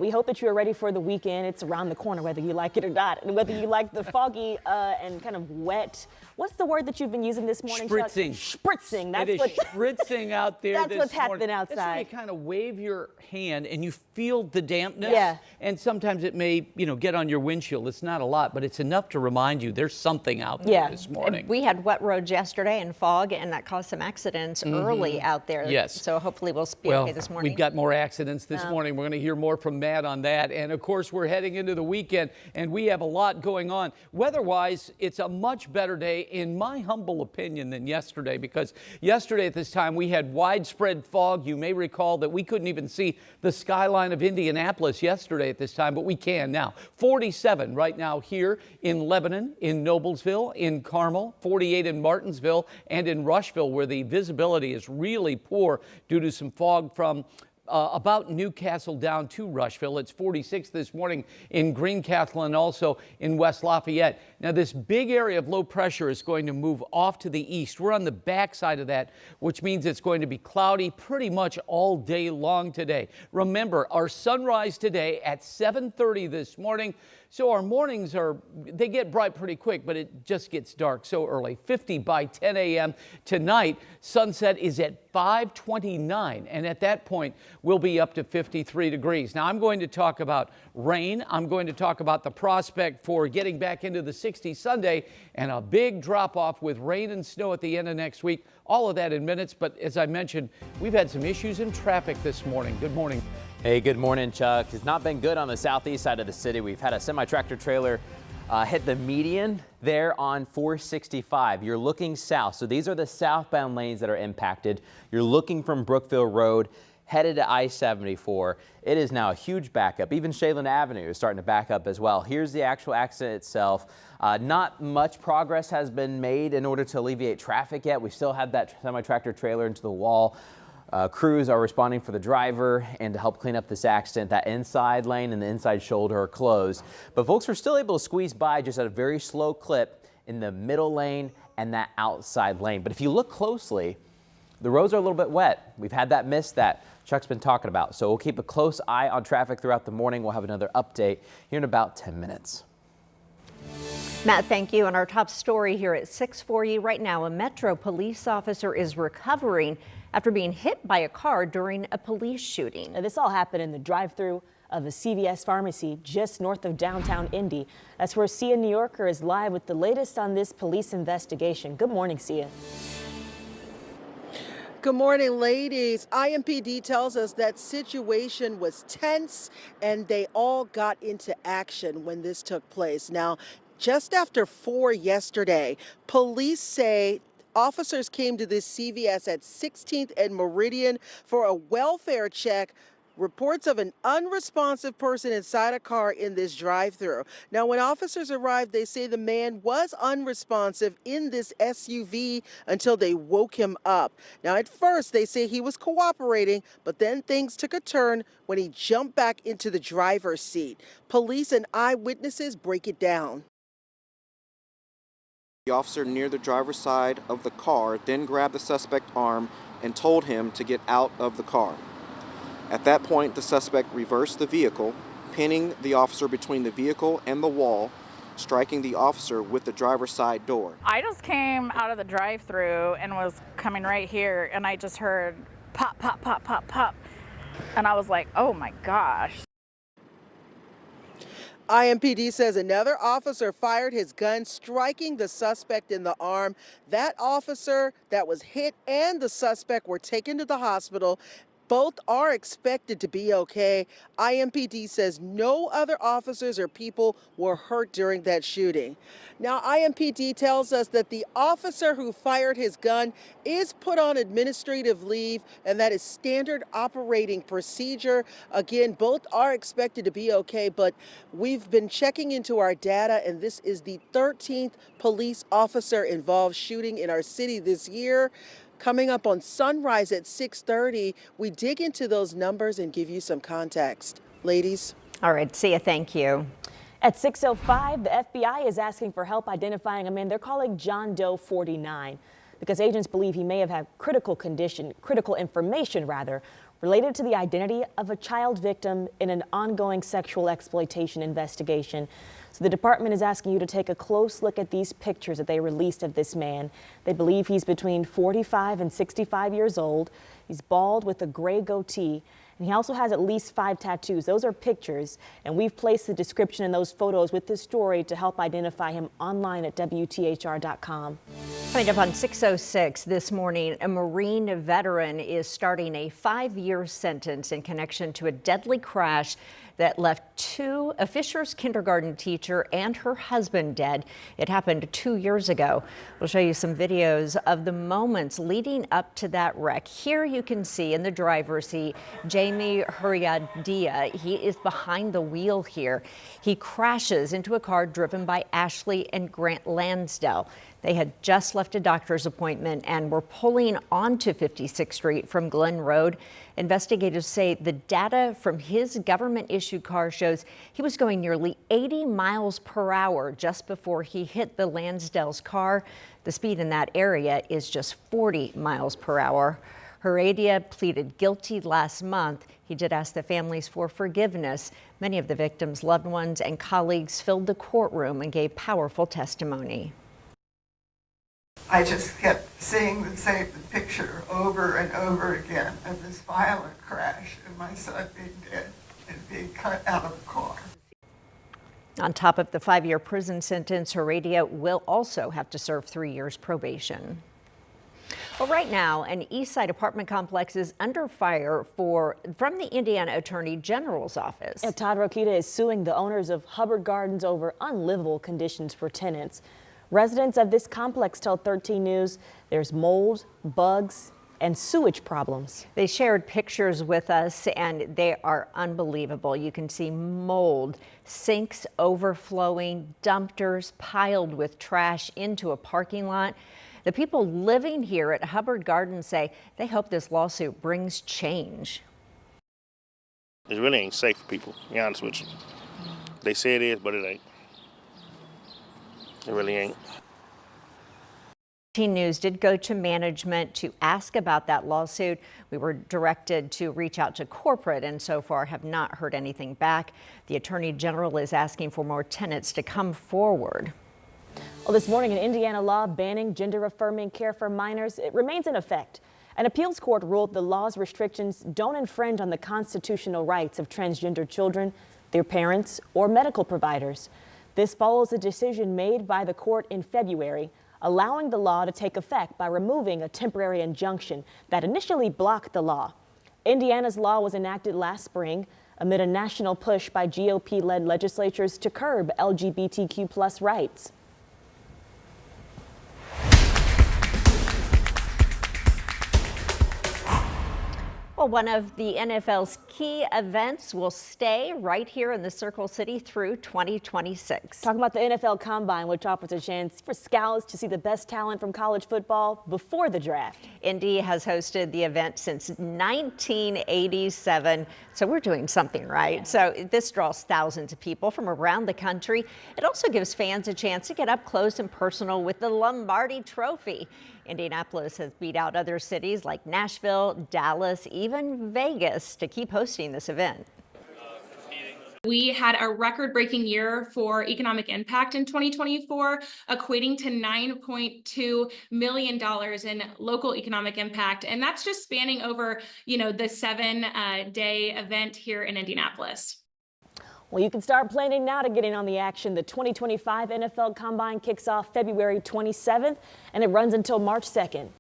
We hope that you are ready for the weekend. It's around the corner, whether you like it or not. And whether you like the foggy and kind of wet, what's the word that you've been using this morning, Spritzing. Chuck? Spritzing. It is spritzing out there. That's what's happening outside. That's when you kind of wave your hand and you feel the dampness. Yeah. And sometimes it may, get on your windshield. It's not a lot, but it's enough to remind you there's something out there this morning. We had wet roads yesterday and fog, and that caused some accidents early out there. Yes. So hopefully we'll be okay this morning. We've got more accidents this morning. We're going to hear more from Matt on that. And of course, we're heading into the weekend, and we have a lot going on. Weather-wise, it's a much better day, in my humble opinion, than yesterday, because yesterday at this time we had widespread fog. You may recall that we couldn't even see the skyline of Indianapolis yesterday at this time, but we can now. 47 right now here in Lebanon, in Noblesville, in Carmel, 48 in Martinsville, and in Rushville, where the visibility is really poor due to some fog from about Newcastle down to Rushville. It's 46 this morning in Greencastle and also in West Lafayette. Now, this big area of low pressure is going to move off to the east. We're on the backside of that, which means it's going to be cloudy pretty much all day long today. Remember, our sunrise today at 7:30 this morning. So our mornings they get bright pretty quick, but it just gets dark so early. 50 by 10 a.m. Tonight, sunset is at 5:29, and at that point, we'll be up to 53 degrees. Now, I'm going to talk about rain. I'm going to talk about the prospect for getting back into the 60s Sunday and a big drop-off with rain and snow at the end of next week. All of that in minutes, but as I mentioned, we've had some issues in traffic this morning. Good morning. Hey, good morning, Chuck. It's not been good on the southeast side of the city. We've had a semi-tractor trailer hit the median there on 465. You're looking south. So these are the southbound lanes that are impacted. You're looking from Brookville Road headed to I-74. It is now a huge backup. Even Shaylin Avenue is starting to back up as well. Here's the actual accident itself. Not much progress has been made in order to alleviate traffic yet. We still have that semi-tractor trailer into the wall. Crews are responding for the driver and to help clean up this accident. That inside lane and the inside shoulder are closed, but folks are still able to squeeze by just at a very slow clip in the middle lane and that outside lane. But if you look closely, the roads are a little bit wet. We've had that mist that Chuck's been talking about, so we'll keep a close eye on traffic throughout the morning. We'll have another update here in about 10 minutes. Matt, thank you. And our top story here at 6:40 right now, a Metro police officer is recovering after being hit by a car during a police shooting. Now, this all happened in the drive-thru of a CVS pharmacy just north of downtown Indy. That's where Sia New Yorker is live with the latest on this police investigation. Good morning, Sia. Good morning, ladies. IMPD tells us that situation was tense and they all got into action when this took place. Now, just after 4 yesterday, police say officers came to this CVS at 16th and Meridian for a welfare check. Reports of an unresponsive person inside a car in this drive-thru. Now, when officers arrived, they say the man was unresponsive in this SUV until they woke him up. Now, at first, they say he was cooperating, but then things took a turn when he jumped back into the driver's seat. Police and eyewitnesses break it down. The officer near the driver's side of the car then grabbed the suspect's arm and told him to get out of the car. At that point, the suspect reversed the vehicle, pinning the officer between the vehicle and the wall, striking the officer with the driver's side door. I just came out of the drive-thru and was coming right here, and I just heard pop, pop, pop, pop, pop. And I was like, oh my gosh. IMPD says another officer fired his gun, striking the suspect in the arm. That officer that was hit and the suspect were taken to the hospital. Both are expected to be okay. IMPD says no other officers or people were hurt during that shooting. Now, IMPD tells us that the officer who fired his gun is put on administrative leave, and that is standard operating procedure. Again, both are expected to be okay, but we've been checking into our data, and this is the 13th police officer involved shooting in our city this year. Coming up on Sunrise at 6:30, we dig into those numbers and give you some context. Ladies. All right, Sia, thank you. At 6:05, the FBI is asking for help identifying a man they're calling John Doe 49 because agents believe he may have had critical information related to the identity of a child victim in an ongoing sexual exploitation investigation. So the department is asking you to take a close look at these pictures that they released of this man. They believe he's between 45 and 65 years old. He's bald with a gray goatee, and he also has at least 5 tattoos. Those are pictures, and we've placed the description in those photos with this story to help identify him online at WTHR.com. Coming up on 6:06 this morning, a Marine veteran is starting a 5-year sentence in connection to a deadly crash that left a Fishers kindergarten teacher and her husband dead. It happened 2 years ago. We'll show you some videos of the moments leading up to that wreck. Here you can see in the driver's seat, Jamie Huriadia. He is behind the wheel here. He crashes into a car driven by Ashley and Grant Lansdell. They had just left a doctor's appointment and were pulling onto 56th Street from Glen Road. Investigators say the data from his government-issued car shows he was going nearly 80 miles per hour just before he hit the Lansdell's car. The speed in that area is just 40 miles per hour. Heredia pleaded guilty last month. He did ask the families for forgiveness. Many of the victims' loved ones and colleagues filled the courtroom and gave powerful testimony. I just kept seeing the same picture over and over again of this violent crash and my son being dead and being cut out of the car. On top of the 5-year prison sentence, Heredia will also have to serve 3 years probation. Well, right now, an East Side apartment complex is under fire from the Indiana Attorney General's office. Todd Rokita is suing the owners of Hubbard Gardens over unlivable conditions for tenants. Residents of this complex tell 13 News there's mold, bugs, and sewage problems. They shared pictures with us, and they are unbelievable. You can see mold, sinks overflowing, dumpsters piled with trash into a parking lot. The people living here at Hubbard Gardens say they hope this lawsuit brings change. It really ain't safe for people, to be honest with you. They say it is, but it ain't. It really ain't. 13 News did go to management to ask about that lawsuit. We were directed to reach out to corporate and so far have not heard anything back. The Attorney General is asking for more tenants to come forward. Well, this morning, an Indiana law banning gender-affirming care for minors, it remains in effect. An appeals court ruled the law's restrictions don't infringe on the constitutional rights of transgender children, their parents, or medical providers. This follows a decision made by the court in February, allowing the law to take effect by removing a temporary injunction that initially blocked the law. Indiana's law was enacted last spring amid a national push by GOP-led legislatures to curb LGBTQ+ rights. Well, one of the NFL's key events will stay right here in the Circle City through 2026. Talking about the NFL Combine, which offers a chance for scouts to see the best talent from college football before the draft. Indy has hosted the event since 1987, so we're doing something right. So this draws thousands of people from around the country. It also gives fans a chance to get up close and personal with the Lombardi Trophy. Indianapolis has beat out other cities like Nashville, Dallas, even Vegas to keep hosting this event. We had a record-breaking year for economic impact in 2024, equating to $9.2 million in local economic impact. And that's just spanning over, the 7-day event here in Indianapolis. Well, you can start planning now to get in on the action. The 2025 NFL Combine kicks off February 27th, and it runs until March 2nd.